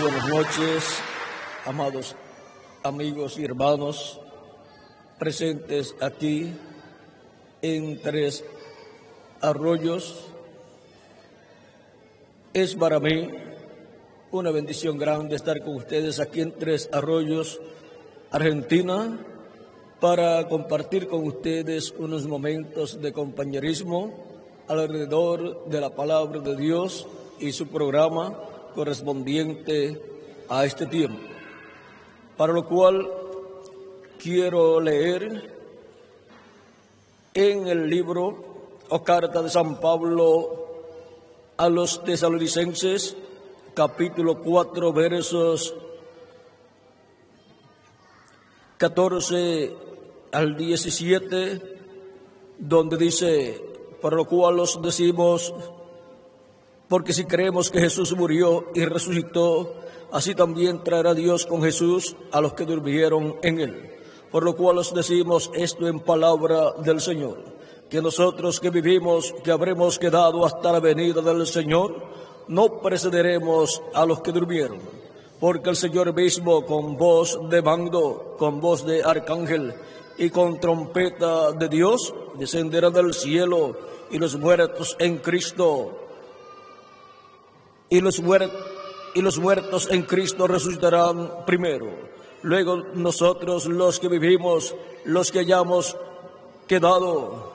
Buenas noches, amados amigos y hermanos presentes aquí en Tres Arroyos. Es para mí una bendición grande estar con ustedes aquí en Tres Arroyos, Argentina, para compartir con ustedes unos momentos de compañerismo alrededor de la palabra de Dios y su programa correspondiente a este tiempo, para lo cual quiero leer en el libro o carta de San Pablo a los Tesalonicenses, capítulo 4, versos 14 al 17, donde dice: por lo cual os decimos, porque si creemos que Jesús murió y resucitó, así también traerá Dios con Jesús a los que durmieron en él. Por lo cual os decimos esto en palabra del Señor, que nosotros que vivimos, que habremos quedado hasta la venida del Señor, no precederemos a los que durmieron. Porque el Señor mismo, con voz de mando, con voz de arcángel y con trompeta de Dios, descenderá del cielo, y los muertos en Cristo y los muertos en Cristo resucitarán primero. Luego nosotros, los que vivimos, los que hayamos quedado,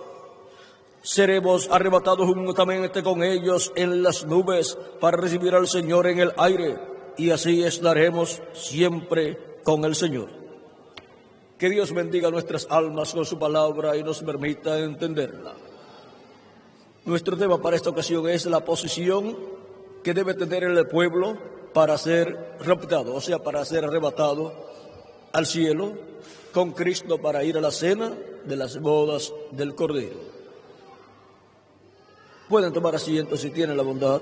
seremos arrebatados juntamente con ellos en las nubes para recibir al Señor en el aire, y así estaremos siempre con el Señor. Que Dios bendiga nuestras almas con su palabra y nos permita entenderla. Nuestro tema para esta ocasión es la posición que debe tener el pueblo para ser raptado, o sea, para ser arrebatado al cielo con Cristo para ir a la cena de las bodas del Cordero. Pueden tomar asiento si tienen la bondad.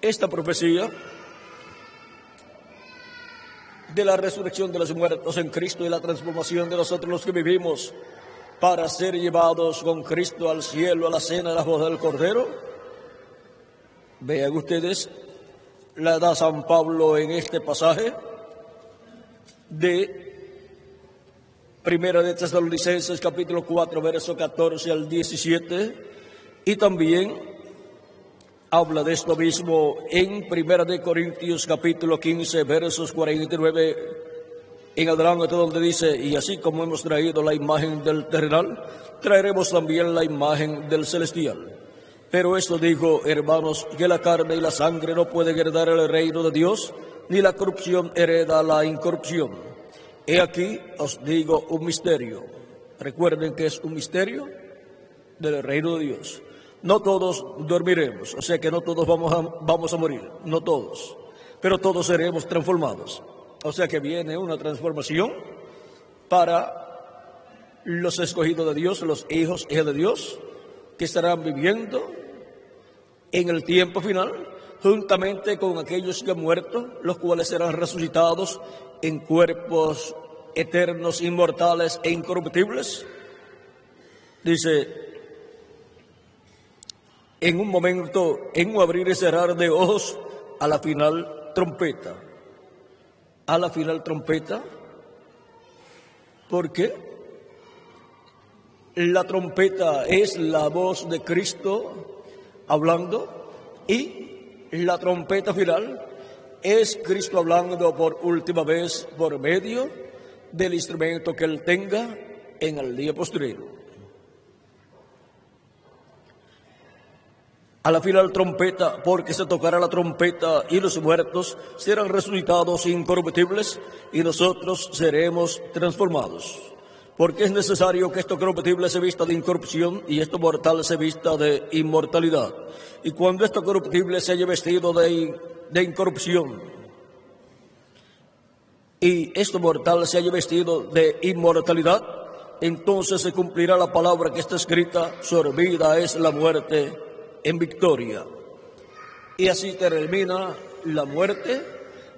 Esta profecía de la resurrección de los muertos en Cristo y la transformación de nosotros los que vivimos para ser llevados con Cristo al cielo, a la cena de la boda del Cordero, vean ustedes, la da San Pablo en este pasaje de Primera de Tesalonicenses, capítulo 4, verso 14 al 17, y también habla de esto mismo en Primera de Corintios, capítulo 15, versos 49 en adelante, donde dice: y así como hemos traído la imagen del terrenal, traeremos también la imagen del celestial. Pero esto digo, hermanos, que la carne y la sangre no pueden heredar el reino de Dios, ni la corrupción hereda la incorrupción. He aquí os digo un misterio. Recuerden que es un misterio del reino de Dios. No todos dormiremos, o sea que no todos vamos a morir, no todos, pero todos seremos transformados. O sea que viene una transformación para los escogidos de Dios, los hijos y hijas de Dios, que estarán viviendo en el tiempo final, juntamente con aquellos que han muerto, los cuales serán resucitados en cuerpos eternos, inmortales e incorruptibles. Dice: en un momento, en un abrir y cerrar de ojos, a la final trompeta. A la final trompeta, porque la trompeta es la voz de Cristo hablando, y la trompeta final es Cristo hablando por última vez por medio del instrumento que Él tenga en el día postrero. A la final trompeta, porque se tocará la trompeta y los muertos serán resucitados incorruptibles y nosotros seremos transformados. Porque es necesario que esto corruptible se vista de incorrupción y esto mortal se vista de inmortalidad. Y cuando esto corruptible se haya vestido de incorrupción y esto mortal se haya vestido de inmortalidad, entonces se cumplirá la palabra que está escrita: sorbida es la muerte en victoria. Y así termina la muerte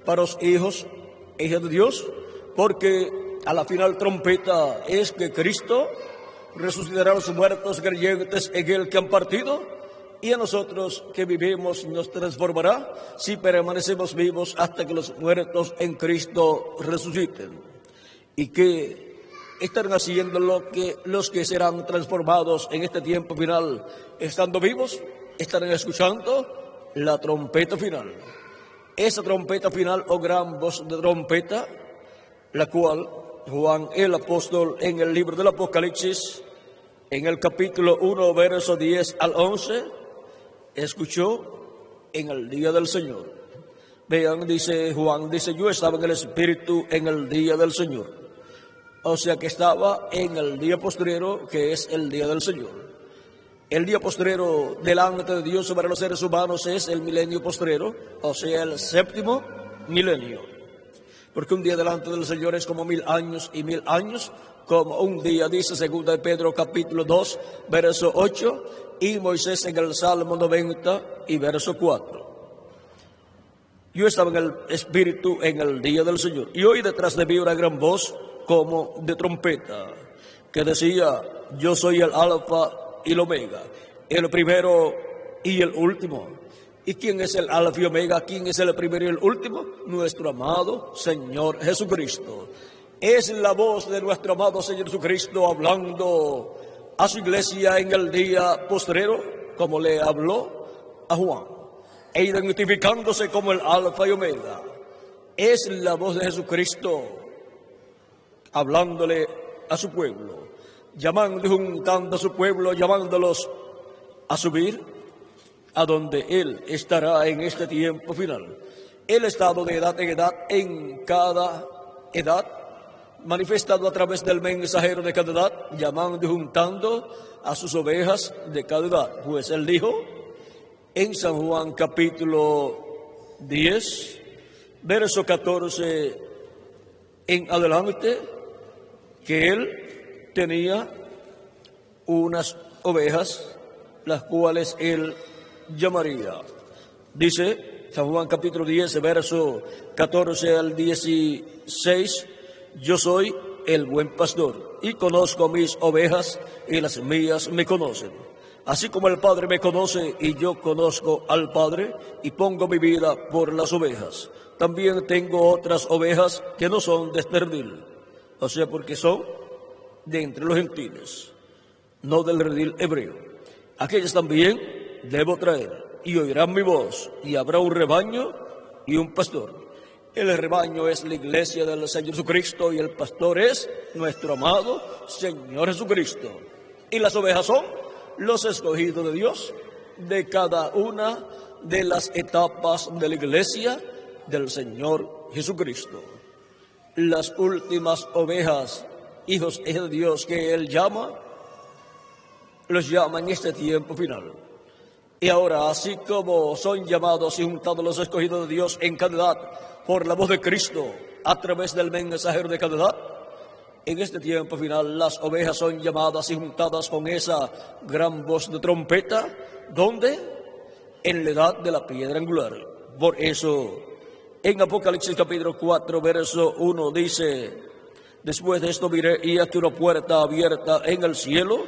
para los hijos e hijas de Dios, porque a la final trompeta es que Cristo resucitará a los muertos creyentes en Él que han partido, y a nosotros que vivimos nos transformará si permanecemos vivos hasta que los muertos en Cristo resuciten. Y que estarán haciendo lo que los que serán transformados en este tiempo final, estando vivos, estarán escuchando la trompeta final. Esa trompeta final o gran voz de trompeta, la cual Juan el apóstol en el libro del Apocalipsis, en el capítulo 1, verso 10 al 11, escuchó en el día del Señor. Vean, dice Juan, dice, yo estaba en el Espíritu en el día del Señor. O sea que estaba en el día postrero, que es el día del Señor. El día postrero delante de Dios sobre los seres humanos es el milenio postrero, o sea, el séptimo milenio. Porque un día delante del Señor es como 1000 años y 1000 años, como un día, dice 2 de Pedro capítulo 2, verso 8, y Moisés en el Salmo 90 y verso 4. Yo estaba en el Espíritu en el día del Señor, y oí detrás de mí una gran voz como de trompeta, que decía, yo soy el Alfa y el Omega, el primero y el último. ¿Y quién es el Alfa y Omega? ¿Quién es el primero y el último? Nuestro amado Señor Jesucristo. Es la voz de nuestro amado Señor Jesucristo hablando a su iglesia en el día postrero, como le habló a Juan, e identificándose como el Alfa y Omega. Es la voz de Jesucristo hablándole a su pueblo, llamando y juntando a su pueblo, llamándolos a subir a donde Él estará en este tiempo final. El estado de edad en edad, en cada edad, manifestado a través del mensajero de cada edad, llamando y juntando a sus ovejas de cada edad. Pues Él dijo en San Juan capítulo 10, verso 14 en adelante, que Él tenía unas ovejas, las cuales Él llamaría. Dice San Juan capítulo 10, verso 14 al 16, yo soy el buen pastor y conozco mis ovejas y las mías me conocen. Así como el Padre me conoce y yo conozco al Padre y pongo mi vida por las ovejas. También tengo otras ovejas que no son de este redil, o sea, porque son de entre los gentiles, no del redil hebreo. Aquellas también debo traer, y oirán mi voz, y habrá un rebaño y un pastor. El rebaño es la iglesia del Señor Jesucristo, y el pastor es nuestro amado Señor Jesucristo. Y las ovejas son los escogidos de Dios de cada una de las etapas de la iglesia del Señor Jesucristo. Las últimas ovejas, hijos de Dios que Él llama, los llama en este tiempo final. Y ahora, así como son llamados y juntados los escogidos de Dios en cada edad por la voz de Cristo a través del mensajero de cada edad, en este tiempo final las ovejas son llamadas y juntadas con esa gran voz de trompeta, ¿dónde? En la edad de la piedra angular. Por eso, en Apocalipsis capítulo 4, verso 1 dice, después de esto miré y aquí una puerta abierta en el cielo,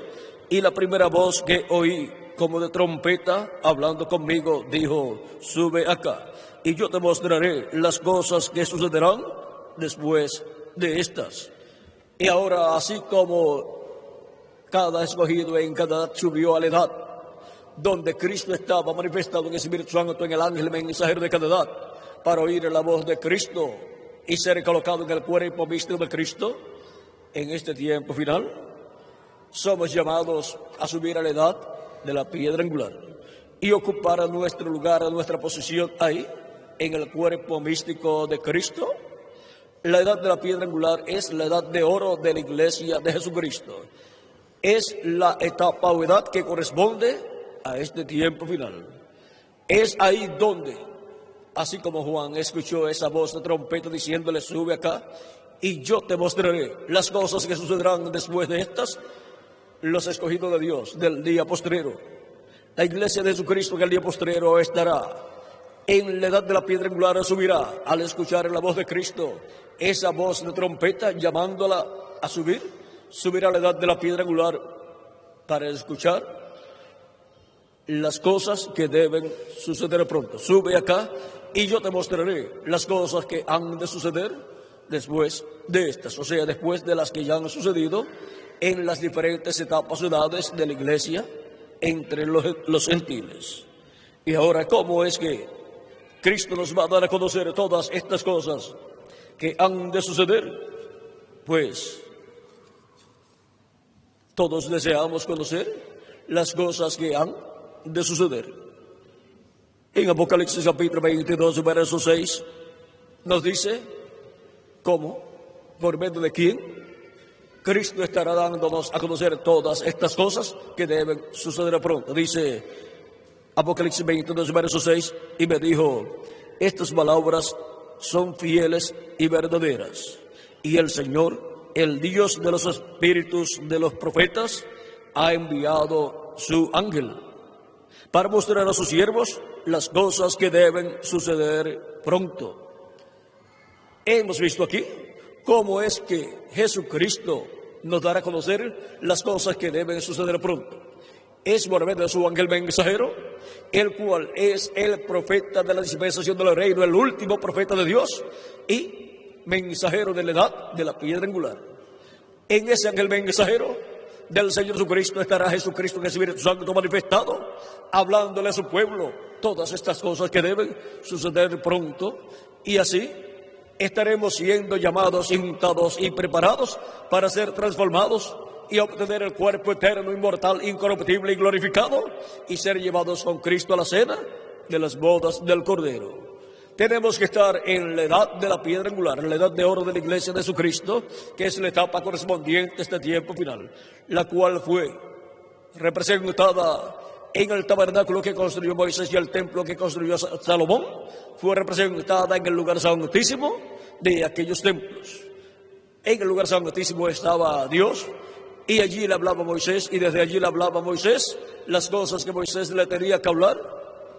y la primera voz que oí como de trompeta hablando conmigo dijo, sube acá y yo te mostraré las cosas que sucederán después de estas. Y ahora, así como cada escogido en cada edad subió a la edad donde Cristo estaba manifestado en el Espíritu Santo, en el ángel mensajero de cada edad, para oír la voz de Cristo y ser colocado en el cuerpo místico de Cristo, en este tiempo final, somos llamados a subir a la edad de la piedra angular y ocupar a nuestro lugar, a nuestra posición ahí, en el cuerpo místico de Cristo. La edad de la piedra angular es la edad de oro de la iglesia de Jesucristo. Es la etapa o edad que corresponde a este tiempo final. Es ahí donde, así como Juan escuchó esa voz de trompeta diciéndole, sube acá y yo te mostraré las cosas que sucederán después de estas, los escogidos de Dios del día postrero. La iglesia de Jesucristo en el día postrero estará en la edad de la piedra angular, subirá al escuchar la voz de Cristo, esa voz de trompeta llamándola a subir, subirá a la edad de la piedra angular para escuchar las cosas que deben suceder pronto. Sube acá y yo te mostraré las cosas que han de suceder después de estas, o sea, después de las que ya han sucedido en las diferentes etapas o edades de la iglesia entre los gentiles. Y ahora, ¿cómo es que Cristo nos va a dar a conocer todas estas cosas que han de suceder? Pues todos deseamos conocer las cosas que han de suceder. En Apocalipsis capítulo 22, verso 6, nos dice cómo, por medio de quién, Cristo estará dándonos a conocer todas estas cosas que deben suceder pronto. Dice Apocalipsis 22, verso 6, y me dijo, estas palabras son fieles y verdaderas. Y el Señor, el Dios de los espíritus de los profetas, ha enviado su ángel para mostrar a sus siervos las cosas que deben suceder pronto. Hemos visto aquí cómo es que Jesucristo nos dará a conocer las cosas que deben suceder pronto. Es por medio de su ángel mensajero, el cual es el profeta de la dispensación del reino, el último profeta de Dios y mensajero de la edad de la piedra angular. En ese ángel mensajero del Señor Jesucristo estará Jesucristo en el Espíritu Santo manifestado, hablándole a su pueblo todas estas cosas que deben suceder pronto, y así estaremos siendo llamados, juntados y preparados para ser transformados y obtener el cuerpo eterno, inmortal, incorruptible y glorificado, y ser llevados con Cristo a la cena de las bodas del Cordero. Tenemos que estar en la edad de la piedra angular, en la edad de oro de la iglesia de Jesucristo, que es la etapa correspondiente a este tiempo final, la cual fue representada en el tabernáculo que construyó Moisés y el templo que construyó Salomón, fue representada en el lugar santísimo de aquellos templos. En el lugar santísimo estaba Dios, y allí le hablaba Moisés, y desde allí le hablaba Moisés las cosas que Moisés le tenía que hablar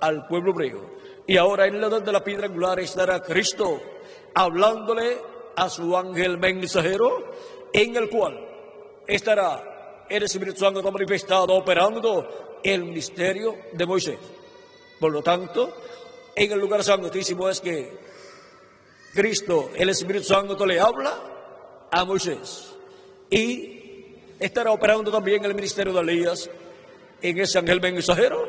al pueblo hebreo. Y ahora en la edad de la piedra angular estará Cristo hablándole a su ángel mensajero, en el cual estará el Espíritu Santo manifestado, operando el misterio de Moisés. Por lo tanto, en el lugar santísimo es que Cristo, el Espíritu Santo, le habla a Moisés, y estará operando también el ministerio de Elías en ese ángel mensajero,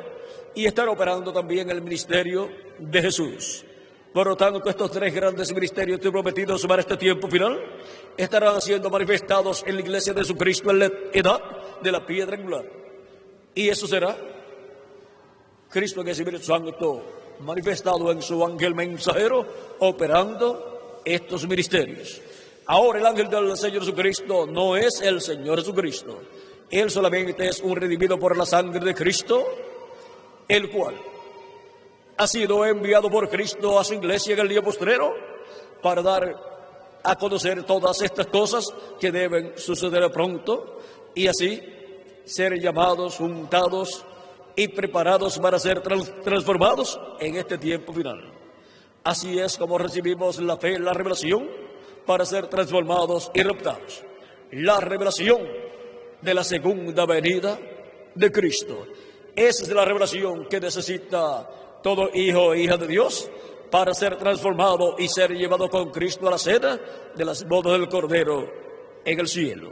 y estará operando también el ministerio de Jesús. Por lo tanto, estos tres grandes ministerios prometidos para este tiempo final estarán siendo manifestados en la iglesia de Jesucristo en la edad de la piedra angular. Y eso será Cristo en el Espíritu Santo manifestado en su ángel mensajero, operando estos ministerios. Ahora el ángel del Señor Jesucristo no es el Señor Jesucristo. Él solamente es un redimido por la sangre de Cristo, el cual ha sido enviado por Cristo a su iglesia en el día postrero para dar a conocer todas estas cosas que deben suceder pronto, y así ser llamados, juntados y preparados para ser transformados en este tiempo final. Así es como recibimos la fe, la revelación, para ser transformados y raptados. La revelación de la segunda venida de Cristo. Esa es la revelación que necesita todo hijo e hija de Dios para ser transformado y ser llevado con Cristo a la cena de las bodas del Cordero en el cielo.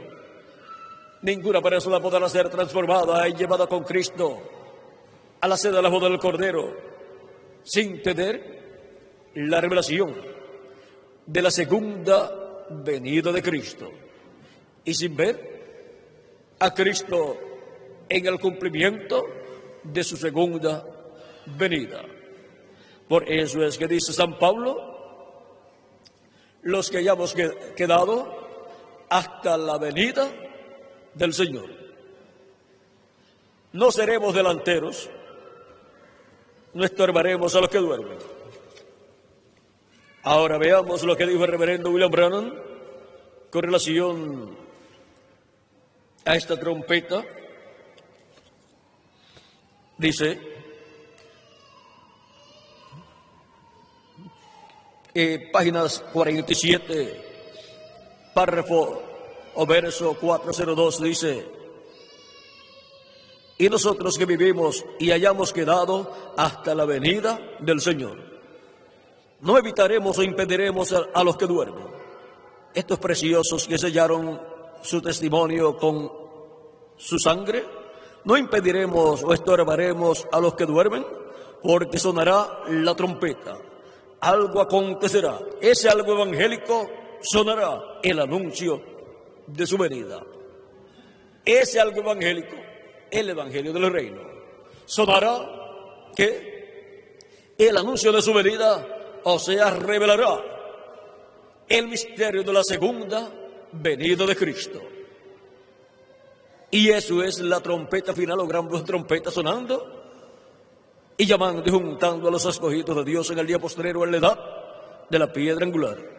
Ninguna persona podrá ser transformada y llevada con Cristo a la cena de las bodas del Cordero sin tener la revelación de la segunda venida de Cristo, y sin ver a Cristo en el cumplimiento de su segunda venida. Por eso es que dice San Pablo, los que hayamos quedado hasta la venida del Señor. No seremos delanteros, no estorbaremos a los que duermen. Ahora veamos lo que dijo el reverendo William Branham con relación a esta trompeta. Dice, páginas 47, párrafo o verso 402, dice, y nosotros que vivimos y hayamos quedado hasta la venida del Señor. No evitaremos o impediremos a los que duermen. Estos preciosos que sellaron su testimonio con su sangre, no impediremos o estorbaremos a los que duermen, porque sonará la trompeta. Algo acontecerá. Ese algo evangélico sonará, el anuncio de su venida. Ese algo evangélico, el evangelio del reino. Sonará que el anuncio de su venida, o sea, revelará el misterio de la segunda venida de Cristo. Y eso es la trompeta final o gran voz de trompeta sonando y llamando y juntando a los escogidos de Dios en el día postrero, en la edad de la piedra angular.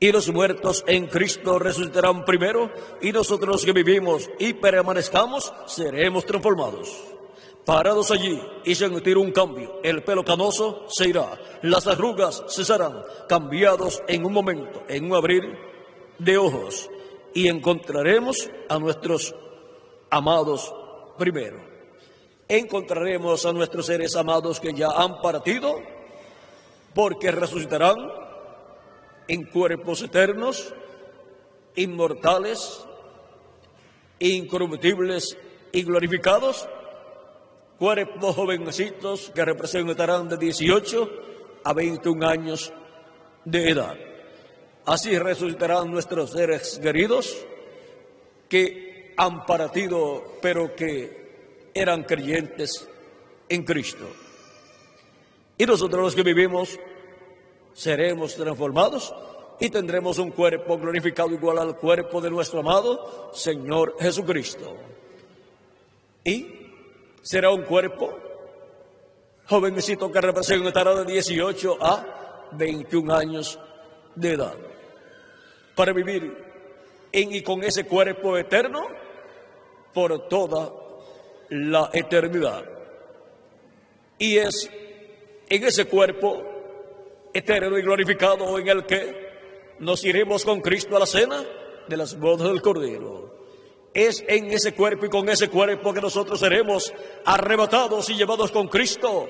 Y los muertos en Cristo resucitarán primero, y nosotros los que vivimos y permanezcamos seremos transformados. Parados allí y sentir un cambio, el pelo canoso se irá, las arrugas cesarán, cambiados en un momento, en un abrir de ojos, y encontraremos a nuestros amados primero. Encontraremos a nuestros seres amados que ya han partido, porque resucitarán en cuerpos eternos, inmortales, incorruptibles y glorificados, cuerpos jovencitos que representarán de 18 a 21 años de edad. Así resucitarán nuestros seres queridos que han partido, pero que eran creyentes en Cristo. Y nosotros los que vivimos seremos transformados y tendremos un cuerpo glorificado igual al cuerpo de nuestro amado Señor Jesucristo. Y será un cuerpo jovencito que representará de 18 a 21 años de edad, para vivir en y con ese cuerpo eterno por toda la eternidad. Y es en ese cuerpo eterno y glorificado en el que nos iremos con Cristo a la cena de las bodas del Cordero. Es en ese cuerpo y con ese cuerpo que nosotros seremos arrebatados y llevados con Cristo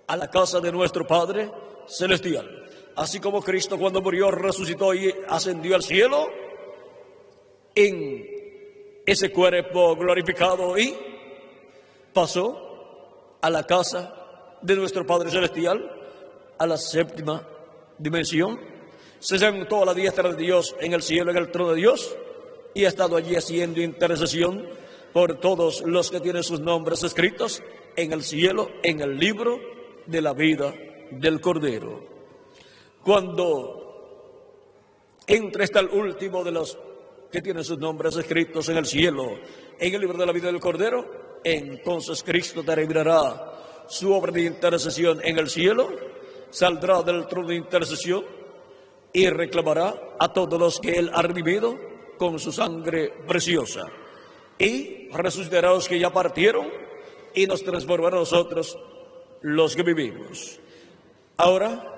a la casa de nuestro Padre Celestial. Así como Cristo cuando murió, resucitó y ascendió al cielo, en ese cuerpo glorificado y pasó a la casa de nuestro Padre Celestial, a la séptima dimensión, se sentó a la diestra de Dios en el cielo, en el trono de Dios, y ha estado allí haciendo intercesión por todos los que tienen sus nombres escritos en el cielo, en el libro de la vida del Cordero. Cuando entre está el último de los que tienen sus nombres escritos en el cielo, en el libro de la vida del Cordero, entonces Cristo terminará su obra de intercesión en el cielo, saldrá del trono de intercesión y reclamará a todos los que Él ha redimido con su sangre preciosa. Y resucitará a los que ya partieron y nos transformará a nosotros los que vivimos. Ahora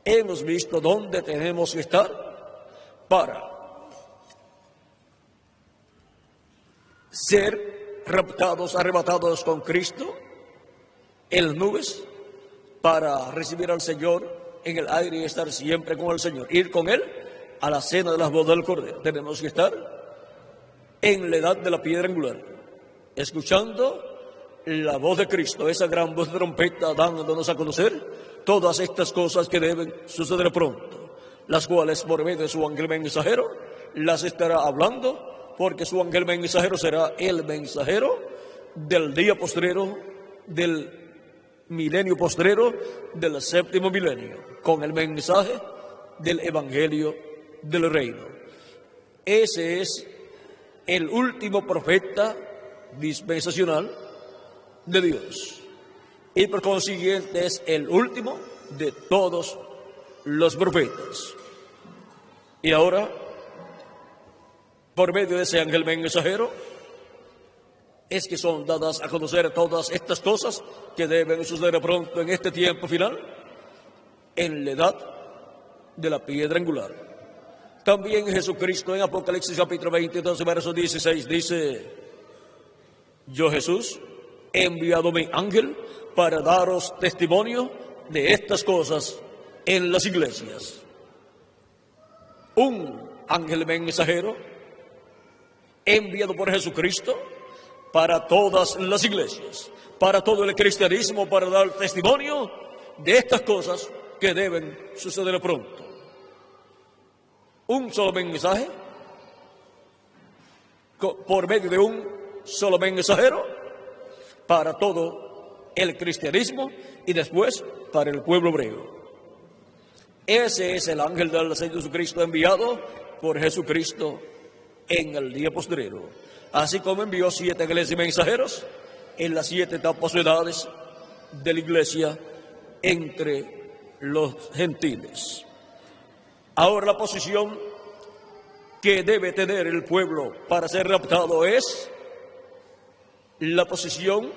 hemos visto dónde tenemos que estar para ser raptados, arrebatados con Cristo en las nubes, para recibir al Señor en el aire y estar siempre con el Señor, ir con Él a la cena de las bodas del Cordero. Tenemos que estar en la edad de la piedra angular, escuchando la voz de Cristo, esa gran voz de trompeta, dándonos a conocer todas estas cosas que deben suceder pronto, las cuales por medio de su ángel mensajero las estará hablando, porque su ángel mensajero será el mensajero del día postrero, del milenio postrero, del séptimo milenio, con el mensaje del evangelio del reino. Ese es el último profeta dispensacional de Dios, y por consiguiente es el último de todos los profetas. Y ahora, por medio de ese ángel mensajero, es que son dadas a conocer todas estas cosas que deben suceder pronto en este tiempo final, en la edad de la piedra angular. También Jesucristo en Apocalipsis capítulo 22, verso 16 dice: yo Jesús he enviado mi ángel para daros testimonio de estas cosas en las iglesias. Un ángel mensajero enviado por Jesucristo para todas las iglesias, para todo el cristianismo, para dar testimonio de estas cosas que deben suceder pronto. Un solo mensaje, por medio de un solo mensajero, para todo el cristianismo y después para el pueblo hebreo. Ese es el ángel del Señor Jesucristo enviado por Jesucristo en el día postrero. Así como envió 7 ángeles y mensajeros en las 7 etapas o edades de la iglesia entre los gentiles. Ahora la posición que debe tener el pueblo para ser raptado es la posición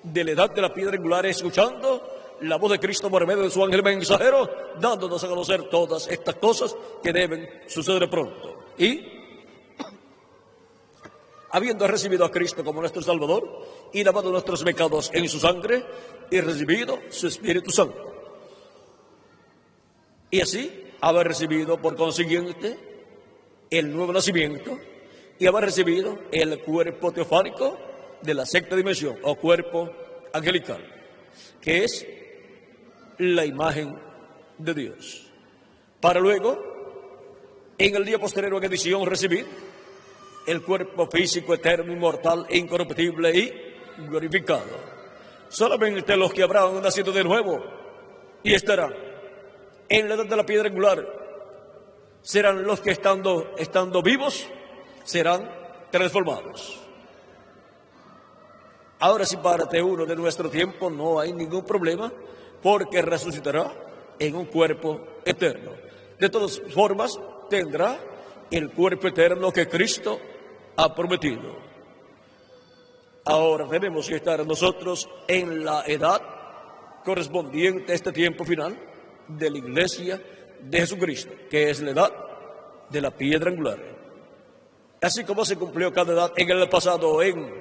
de la edad de la piedra angular, escuchando la voz de Cristo por medio de su ángel mensajero, dándonos a conocer todas estas cosas que deben suceder pronto. Y habiendo recibido a Cristo como nuestro Salvador y lavado nuestros pecados en su sangre y recibido su Espíritu Santo. Y así haber recibido por consiguiente el nuevo nacimiento y haber recibido el cuerpo teofánico de la sexta dimensión o cuerpo angelical, que es la imagen de Dios, para luego en el día posterior en edición recibir el cuerpo físico eterno, inmortal, incorruptible y glorificado. Solamente los que habrán nacido de nuevo y estarán en la edad de la piedra angular serán los que estando vivos serán transformados. Ahora si parte uno de nuestro tiempo no hay ningún problema, porque resucitará en un cuerpo eterno. De todas formas tendrá el cuerpo eterno que Cristo ha prometido. Ahora tenemos que estar nosotros en la edad correspondiente a este tiempo final de la iglesia de Jesucristo, que es la edad de la piedra angular. Así como se cumplió cada edad en el pasado, en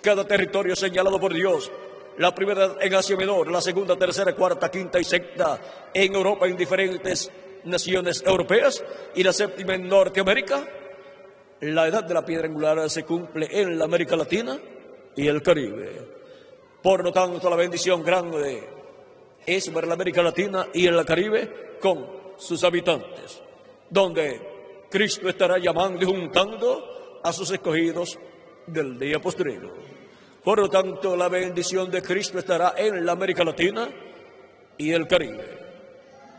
cada territorio señalado por Dios, la primera edad en Asia Menor, la segunda, tercera, cuarta, quinta y sexta en Europa, en diferentes naciones europeas, y la séptima en Norteamérica, la edad de la piedra angular se cumple en la América Latina y el Caribe. Por lo tanto, la bendición grande es para la América Latina y el Caribe con sus habitantes, donde Cristo estará llamando y juntando a sus escogidos del día postrero. Por lo tanto, la bendición de Cristo estará en la América Latina y el Caribe.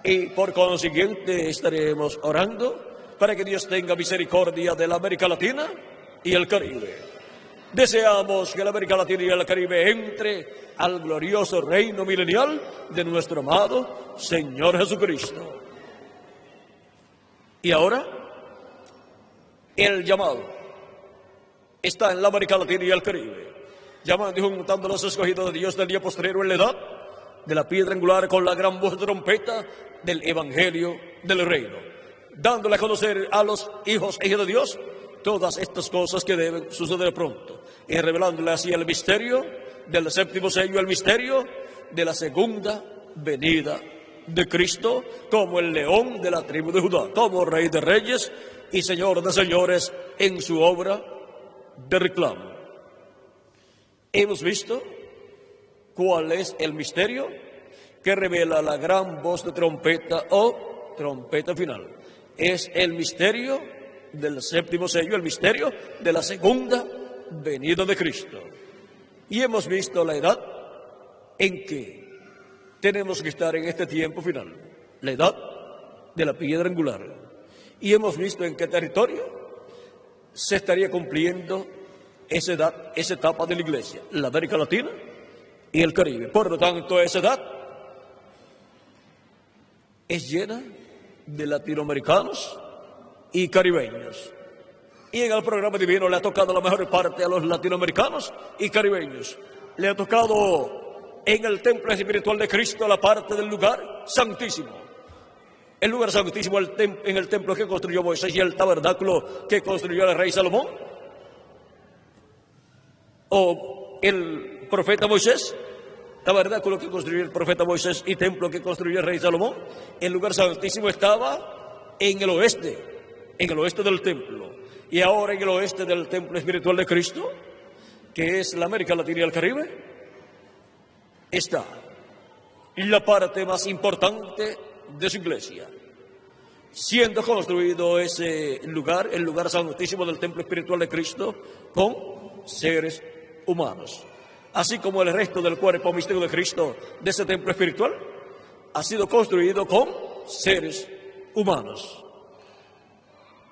Y por consiguiente estaremos orando para que Dios tenga misericordia de la América Latina y el Caribe. Deseamos que la América Latina y el Caribe entre al glorioso reino milenial de nuestro amado Señor Jesucristo. Y ahora, el llamado está en la América Latina y el Caribe, llamando y juntando a los escogidos de Dios del día postrero en la edad de la piedra angular con la gran voz de trompeta del Evangelio del Reino, dándole a conocer a los hijos e hijas de Dios todas estas cosas que deben suceder pronto, y revelándole así el misterio del séptimo sello, el misterio de la segunda venida de Cristo, como el león de la tribu de Judá, como Rey de reyes y Señor de señores en su obra de reclamo. Hemos visto cuál es el misterio que revela la gran voz de trompeta o trompeta final. Es el misterio del séptimo sello, el misterio de la segunda venida de Cristo. Y hemos visto la edad en que tenemos que estar en este tiempo final, la edad de la piedra angular. Y hemos visto en qué territorio se estaría cumpliendo esa edad, esa etapa de la iglesia, la América Latina y el Caribe. Por lo tanto, esa edad es llena de latinoamericanos y caribeños. Y en el programa divino le ha tocado la mejor parte a los latinoamericanos y caribeños. Le ha tocado en el templo espiritual de Cristo la parte del lugar santísimo, el lugar santísimo en el templo que construyó Moisés y el tabernáculo que construyó el rey Salomón? ¿O el profeta Moisés? Tabernáculo que construyó el profeta Moisés y templo que construyó el rey Salomón. El lugar santísimo estaba en el oeste del templo. Y ahora en el oeste del templo espiritual de Cristo, que es la América Latina y el Caribe, está la parte más importante de su iglesia, siendo construido ese lugar, el lugar santísimo del templo espiritual de Cristo, con seres humanos. Así como el resto del cuerpo místico de Cristo, de ese templo espiritual, ha sido construido con seres humanos.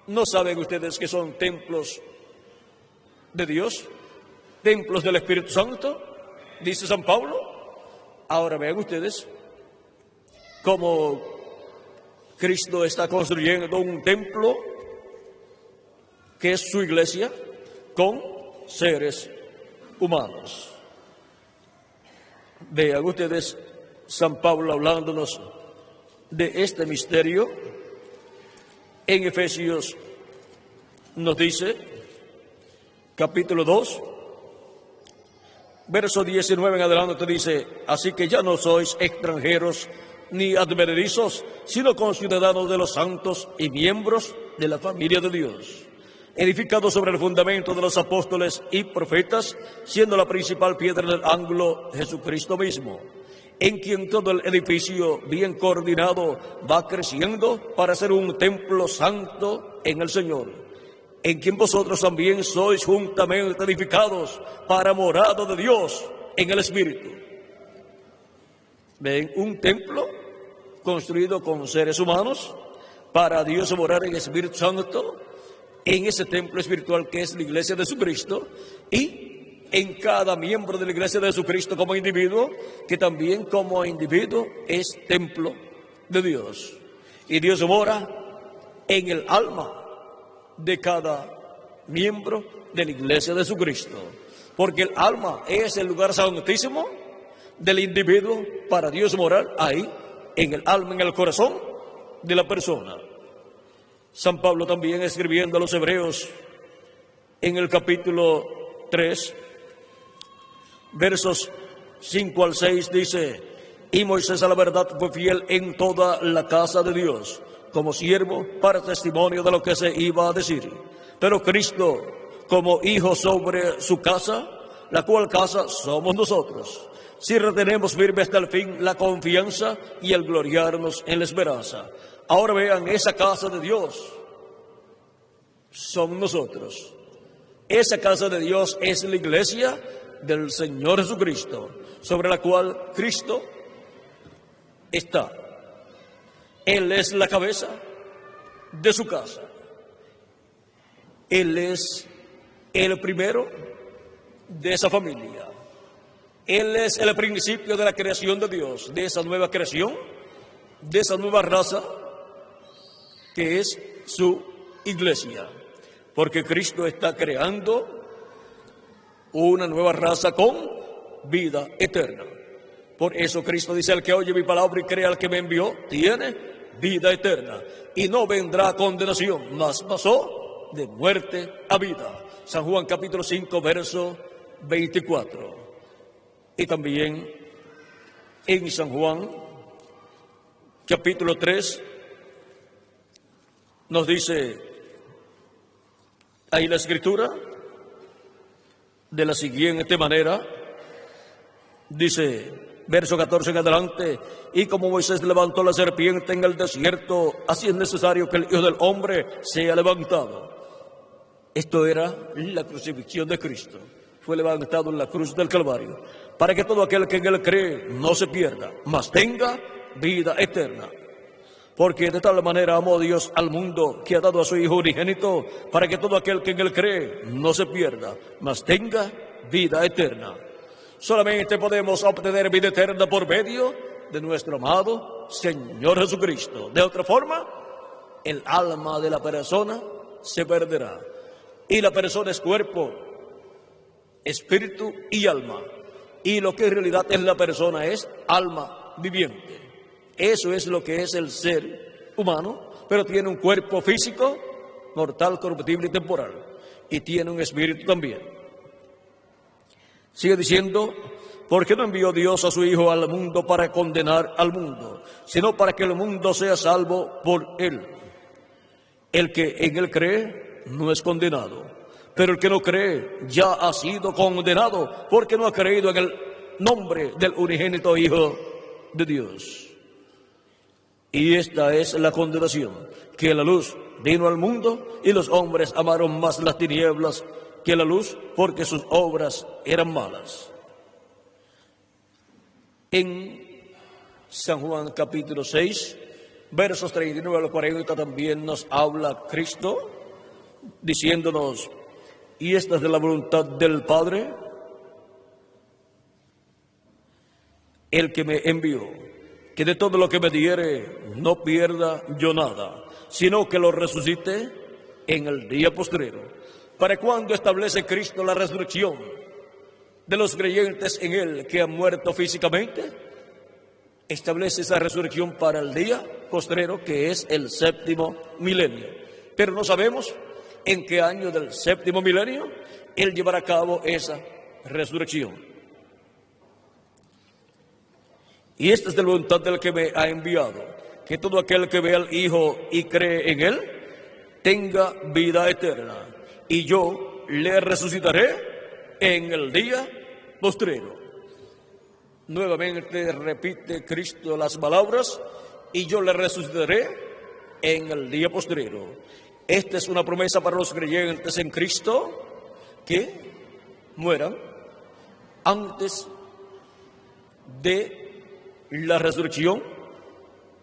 ¿No saben ustedes que son templos de Dios? Templos del Espíritu Santo, dice San Pablo. Ahora vean ustedes cómo Cristo está construyendo un templo que es su iglesia con seres humanos. Vean ustedes San Pablo hablándonos de este misterio. En Efesios nos dice, capítulo 2, verso 19 en adelante, dice: así que ya no sois extranjeros ni advenedizos, sino conciudadanos de los santos y miembros de la familia de Dios, edificados sobre el fundamento de los apóstoles y profetas, siendo la principal piedra del ángulo Jesucristo mismo, en quien todo el edificio bien coordinado va creciendo para ser un templo santo en el Señor, en quien vosotros también sois juntamente edificados para morada de Dios en el Espíritu. Ven, un templo construido con seres humanos para Dios morar en el Espíritu Santo, en ese templo espiritual que es la iglesia de Jesucristo, y en cada miembro de la iglesia de Jesucristo como individuo, que también como individuo es templo de Dios. Y Dios mora en el alma de cada miembro de la iglesia de Jesucristo, porque el alma es el lugar santísimo del individuo para Dios morar ahí, en el alma, en el corazón de la persona. San Pablo también, escribiendo a los hebreos en el capítulo 3, versos 5 al 6, dice: y Moisés a la verdad fue fiel en toda la casa de Dios, como siervo para testimonio de lo que se iba a decir. Pero Cristo como hijo sobre su casa, la cual casa somos nosotros, si retenemos firme hasta el fin la confianza y el gloriarnos en la esperanza. Ahora vean, esa casa de Dios son nosotros. Esa casa de Dios es la iglesia del Señor Jesucristo, sobre la cual Cristo está. Él es la cabeza de su casa. Él es el primero de esa familia. Él es el principio de la creación de Dios, de esa nueva creación, de esa nueva raza que es su iglesia. Porque Cristo está creando una nueva raza con vida eterna. Por eso Cristo dice: el que oye mi palabra y crea al que me envió, tiene vida eterna, y no vendrá condenación, mas pasó de muerte a vida. San Juan capítulo 5, verso 24. Y también en San Juan capítulo 3 nos dice ahí la Escritura de la siguiente manera. Dice, verso 14 en adelante: y como Moisés levantó la serpiente en el desierto, así es necesario que el Hijo del Hombre sea levantado. Esto era la crucifixión de Cristo. Fue levantado en la cruz del Calvario, para que todo aquel que en él cree no se pierda, mas tenga vida eterna. Porque de tal manera amó Dios al mundo, que ha dado a su Hijo unigénito, para que todo aquel que en él cree no se pierda, mas tenga vida eterna. Solamente podemos obtener vida eterna por medio de nuestro amado Señor Jesucristo. De otra forma, el alma de la persona se perderá. Y la persona es cuerpo, espíritu y alma. Y lo que en realidad es la persona es alma viviente. Eso es lo que es el ser humano, pero tiene un cuerpo físico, mortal, corruptible y temporal. Y tiene un espíritu también. Sigue diciendo, ¿por qué no envió Dios a su Hijo al mundo para condenar al mundo, sino para que el mundo sea salvo por él? El que en él cree no es condenado, pero el que no cree ya ha sido condenado porque no ha creído en el nombre del unigénito Hijo de Dios. Y esta es la condenación, que la luz vino al mundo y los hombres amaron más las tinieblas que la luz porque sus obras eran malas. En San Juan capítulo 6, versos 39 al 40 también nos habla Cristo diciéndonos, y esta es de la voluntad del Padre, el que me envió, que de todo lo que me diere no pierda yo nada, sino que lo resucite en el día postrero. ¿Para cuándo establece Cristo la resurrección de los creyentes en Él que han muerto físicamente? Establece esa resurrección para el día postrero, que es el séptimo milenio. Pero no sabemos en qué año del séptimo milenio Él llevará a cabo esa resurrección. Y esta es de la voluntad del que me ha enviado, que todo aquel que ve al Hijo y cree en Él tenga vida eterna, y yo le resucitaré en el día postrero. Nuevamente repite Cristo las palabras, y yo le resucitaré en el día postrero. Esta es una promesa para los creyentes en Cristo que mueran antes de la resurrección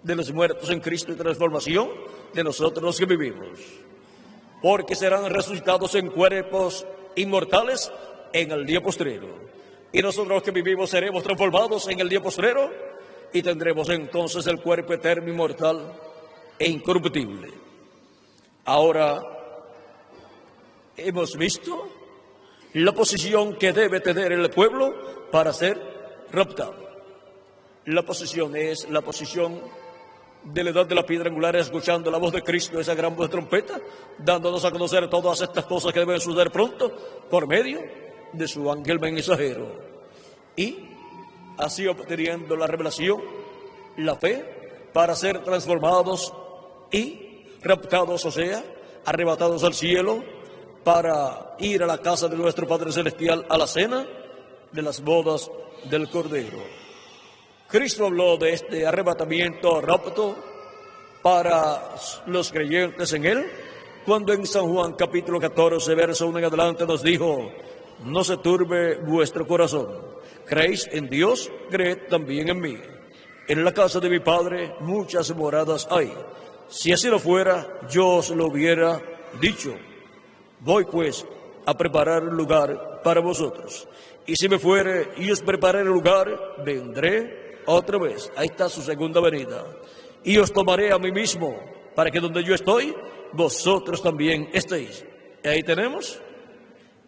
de los muertos en Cristo y transformación de nosotros los que vivimos, porque serán resucitados en cuerpos inmortales en el día postrero, y nosotros los que vivimos seremos transformados en el día postrero y tendremos entonces el cuerpo eterno, inmortal e incorruptible. Ahora hemos visto la posición que debe tener el pueblo para ser raptado. La posición es la posición de la edad de la piedra angular, escuchando la voz de Cristo, esa gran voz de trompeta, dándonos a conocer todas estas cosas que deben suceder pronto por medio de su ángel mensajero. Y así obteniendo la revelación, la fe, para ser transformados y raptados, o sea, arrebatados al cielo, para ir a la casa de nuestro Padre Celestial, a la cena de las bodas del Cordero. Cristo habló de este arrebatamiento, rapto, para los creyentes en Él, cuando en San Juan capítulo 14, verso 1 en adelante nos dijo, no se turbe vuestro corazón, creéis en Dios, creed también en mí. En la casa de mi Padre muchas moradas hay, si así no fuera, yo os lo hubiera dicho. Voy pues a preparar un lugar para vosotros, y si me fuere y os prepararé el lugar, vendré otra vez. Ahí está su segunda venida. Y os tomaré a mí mismo, para que donde yo estoy, vosotros también estéis. Y ahí tenemos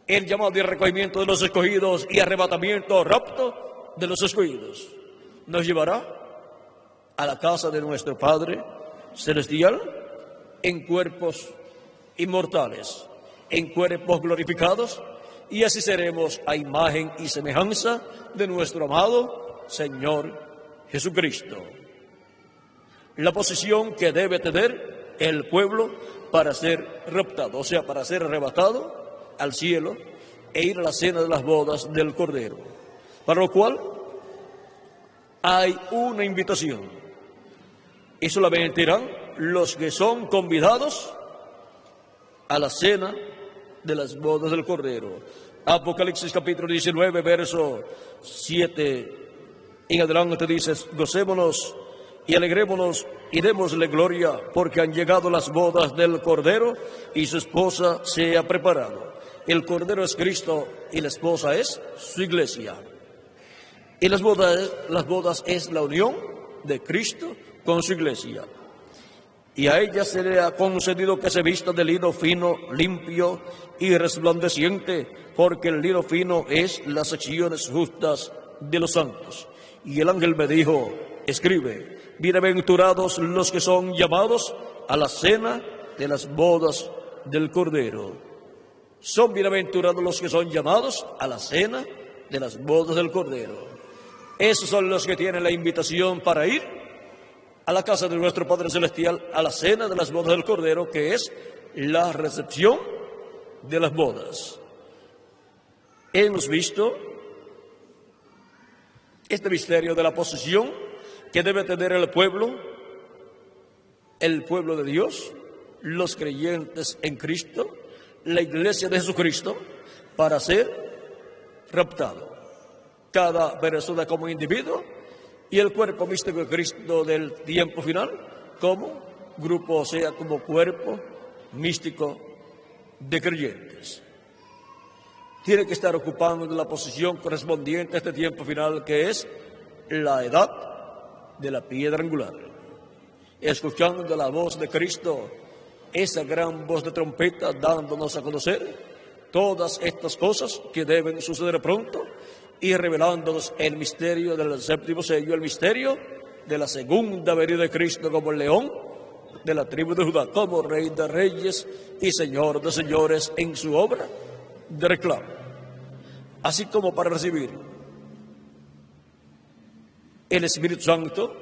el llamado y recogimiento de los escogidos y arrebatamiento, rapto de los escogidos. Nos llevará a la casa de nuestro Padre Celestial en cuerpos inmortales, en cuerpos glorificados, y así seremos a imagen y semejanza de nuestro amado Señor Jesucristo. La posición que debe tener el pueblo para ser raptado, o sea, para ser arrebatado al cielo e ir a la cena de las bodas del Cordero, para lo cual hay una invitación, y solamente irán los que son convidados a la cena de las bodas del Cordero. Apocalipsis capítulo 19, verso 7 en adelante dice, gocémonos y alegrémonos y démosle gloria, porque han llegado las bodas del Cordero y su esposa se ha preparado. El Cordero es Cristo y la esposa es su iglesia. Y las bodas es la unión de Cristo con su iglesia. Y a ella se le ha concedido que se vista de lino fino, limpio y resplandeciente, porque el lino fino es las acciones justas de los santos. Y el ángel me dijo, escribe: bienaventurados los que son llamados a la cena de las bodas del Cordero. Son bienaventurados los que son llamados a la cena de las bodas del Cordero. Esos son los que tienen la invitación para ir a la casa de nuestro Padre Celestial, a la cena de las bodas del Cordero, que es la recepción de las bodas. Hemos visto este misterio de la posesión que debe tener el pueblo de Dios, los creyentes en Cristo, la iglesia de Jesucristo, para ser raptado. Cada persona como individuo y el cuerpo místico de Cristo del tiempo final como grupo, o sea, como cuerpo místico de creyentes. Tiene que estar ocupando la posición correspondiente a este tiempo final, que es la edad de la piedra angular, escuchando la voz de Cristo, esa gran voz de trompeta, dándonos a conocer todas estas cosas que deben suceder pronto y revelándonos el misterio del séptimo sello, el misterio de la segunda venida de Cristo como el león de la tribu de Judá, como Rey de reyes y Señor de señores en su obra de reclamo. Así como para recibir el Espíritu Santo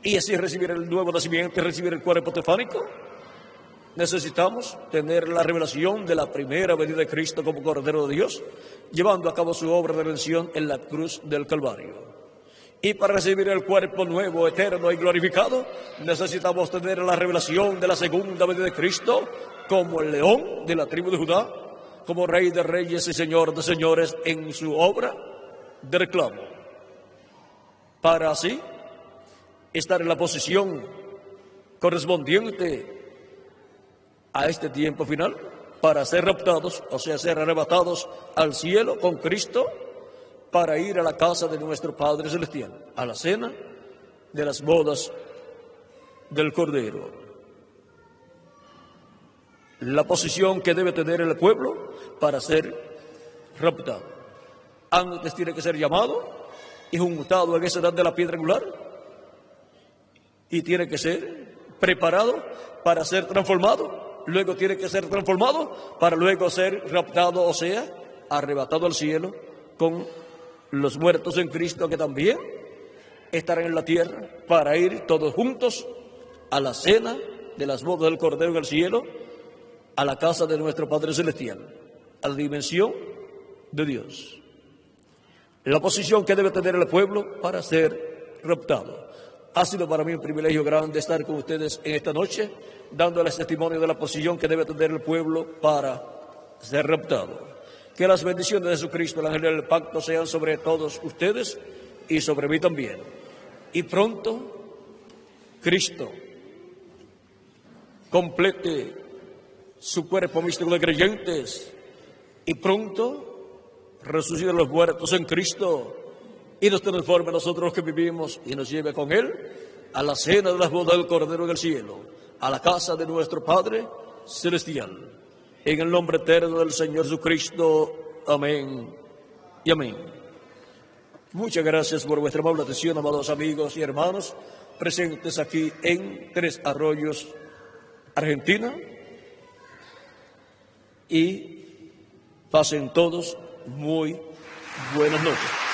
y así recibir el nuevo nacimiento y recibir el cuerpo teofánico, necesitamos tener la revelación de la primera venida de Cristo como Cordero de Dios, llevando a cabo su obra de redención en la cruz del Calvario. Y para recibir el cuerpo nuevo, eterno y glorificado, necesitamos tener la revelación de la segunda venida de Cristo como el león de la tribu de Judá, como Rey de reyes y Señor de señores en su obra de reclamo, para así estar en la posición correspondiente a este tiempo final, para ser raptados, o sea, ser arrebatados al cielo con Cristo, para ir a la casa de nuestro Padre Celestial, a la cena de las bodas del Cordero. La posición que debe tener el pueblo para ser raptado. Antes tiene que ser llamado y juntado en esa edad de la piedra angular, y tiene que ser preparado para ser transformado. Luego tiene que ser transformado para luego ser raptado, o sea, arrebatado al cielo con los muertos en Cristo, que también estarán en la tierra, para ir todos juntos a la cena de las bodas del Cordero en el cielo, a la casa de nuestro Padre Celestial, a la dimensión de Dios. La posición que debe tener el pueblo para ser raptado. Ha sido para mí un privilegio grande estar con ustedes en esta noche, dándoles testimonio de la posición que debe tener el pueblo para ser raptado. Que las bendiciones de Jesucristo, el ángel del pacto, sean sobre todos ustedes y sobre mí también. Y pronto, Cristo complete su cuerpo místico de creyentes, y pronto resucite los muertos en Cristo y nos transforme a nosotros los que vivimos y nos lleve con Él a la cena de las bodas del Cordero en el cielo, a la casa de nuestro Padre Celestial. En el nombre eterno del Señor Jesucristo. Amén y amén. Muchas gracias por vuestra amable atención, amados amigos y hermanos, presentes aquí en Tres Arroyos, Argentina. Y pasen todos muy buenas noches.